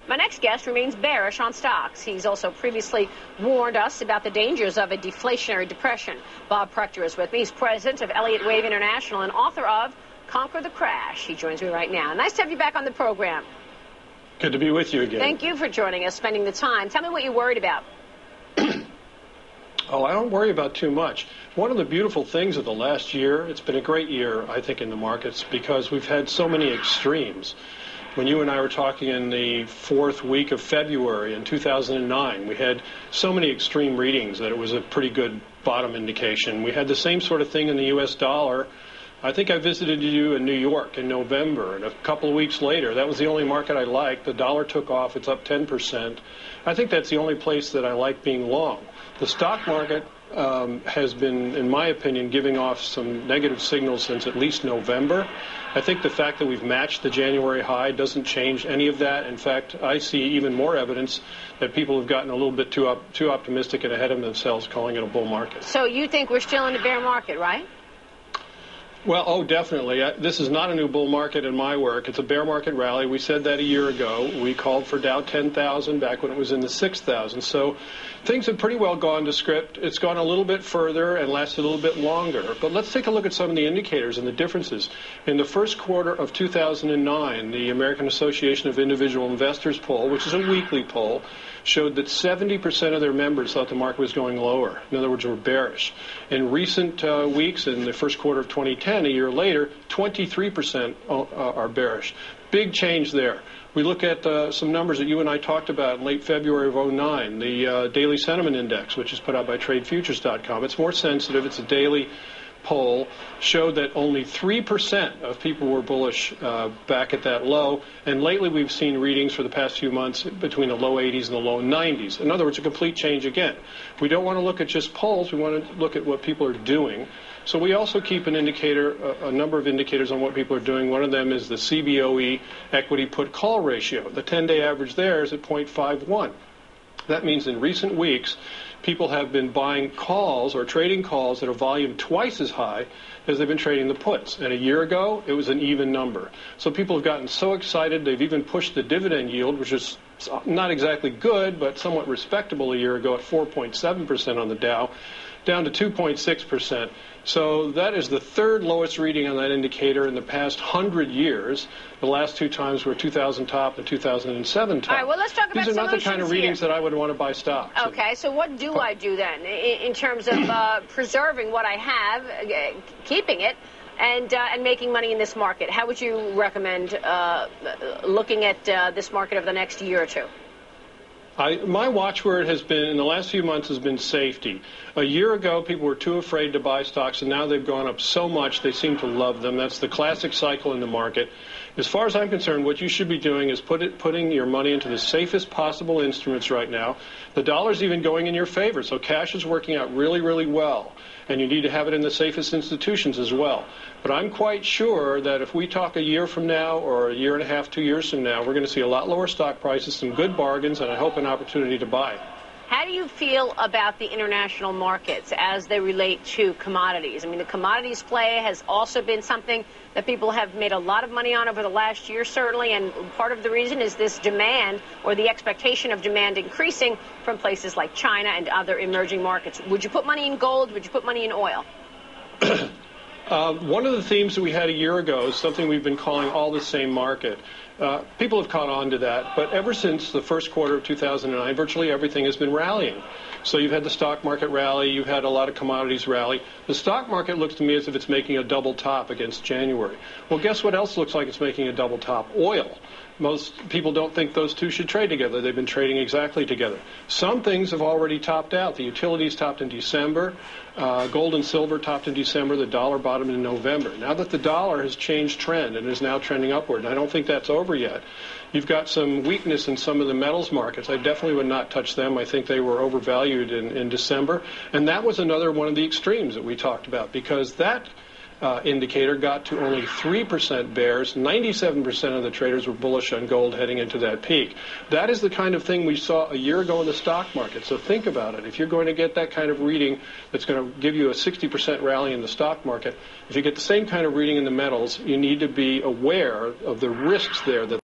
My next guest remains bearish on stocks. He's also previously warned us about the dangers of a deflationary depression. Bob Prechter is with me. He's president of Elliott Wave International and author of Conquer the Crash. He joins me right now. Nice to have you back on the program. Good to be with you again. Thank you for joining us, spending the time. Tell me what you're worried about. Oh, I don't worry about too much. One of the beautiful things of the last year, it's been a great year, I think, in the markets because we've had so many extremes. When you and I were talking in the fourth week of February in 2009, we had so many extreme readings that it was a pretty good bottom indication. We had the same sort of thing in the U.S. dollar. I think I visited you in New York in November, and a couple of weeks later, that was the only market I liked. The dollar took off. It's up 10%. I think that's the only place that I like being long. The stock market has been, in my opinion, giving off some negative signals since at least November. I think the fact that we've matched the January high doesn't change any of that. In fact, I see even more evidence that people have gotten a little bit too optimistic and ahead of themselves, calling it a bull market. So you think we're still in a bear market, right? Well, oh, definitely. This is not a new bull market in my work. It's a bear market rally. We said that a year ago. We called for Dow 10,000 back when it was in the 6,000. So things have pretty well gone to script. It's gone a little bit further and lasted a little bit longer. But let's take a look at some of the indicators and the differences. In the first quarter of 2009, the American Association of Individual Investors poll, which is a weekly poll, showed that 70% of their members thought the market was going lower. In other words, were bearish. In recent weeks, in the first quarter of 2010, a year later, 23% are bearish. Big change there. We look at some numbers that you and I talked about in late February of 2009, the Daily Sentiment Index, which is put out by TradeFutures.com. It's more sensitive. It's a daily poll, showed that only 3% of people were bullish back at that low. And lately we've seen readings for the past few months between the low 80s and the low 90s. In other words, a complete change again. We don't want to look at just polls. We want to look at what people are doing. So we also keep an indicator, a number of indicators on what people are doing. One of them is the Cboe equity put call ratio. The 10-day average there is at 0.51. That means in recent weeks, people have been buying calls or trading calls at a volume twice as high as they've been trading the puts. And a year ago, it was an even number. So people have gotten so excited, they've even pushed the dividend yield, which is not exactly good, but somewhat respectable a year ago at 4.7% on the Dow, down to 2.6%. So that is the third lowest reading on that indicator in the past 100 years. The last two times were 2000 top and 2007 top. All right, well, let's talk about These are not the kind of readings that I would want to buy stocks. Okay, so what do I do then in terms of preserving what I have, keeping it, and making money in this market? How would you recommend looking at this market over the next year or two? My watchword has been, in the last few months, has been safety. A year ago, people were too afraid to buy stocks, and now they've gone up so much they seem to love them. That's the classic cycle in the market. As far as I'm concerned, what you should be doing is putting your money into the safest possible instruments right now. The dollar's even going in your favor, so cash is working out really, really well. And you need to have it in the safest institutions as well. But I'm quite sure that if we talk a year from now or a year and a half, 2 years from now, we're going to see a lot lower stock prices, some good bargains, and I hope an opportunity to buy. How do you feel about the international markets as they relate to commodities? I mean, the commodities play has also been something that people have made a lot of money on over the last year, certainly, and part of the reason is this demand or the expectation of demand increasing from places like China and other emerging markets. Would you put money in gold? Would you put money in oil? One of the themes that we had a year ago is something we've been calling all the same market. People have caught on to that, but ever since the first quarter of 2009, virtually everything has been rallying. So you've had the stock market rally, you've had a lot of commodities rally. The stock market looks to me as if it's making a double top against January. Well, guess what else looks like it's making a double top? Oil. Most people don't think those two should trade together. They've been trading exactly together. Some things have already topped out. The utilities topped in December. Gold and silver topped in December. The dollar bottomed in November. Now that the dollar has changed trend and is now trending upward, and I don't think that's over yet, you've got some weakness in some of the metals markets. I definitely would not touch them. I think they were overvalued in December. And that was another one of the extremes that we talked about, because that indicator got to only 3% bears. 97% of the traders were bullish on gold heading into that peak. That is the kind of thing we saw a year ago in the stock market. So think about it. If you're going to get that kind of reading that's going to give you a 60% rally in the stock market, if you get the same kind of reading in the metals, you need to be aware of the risks there that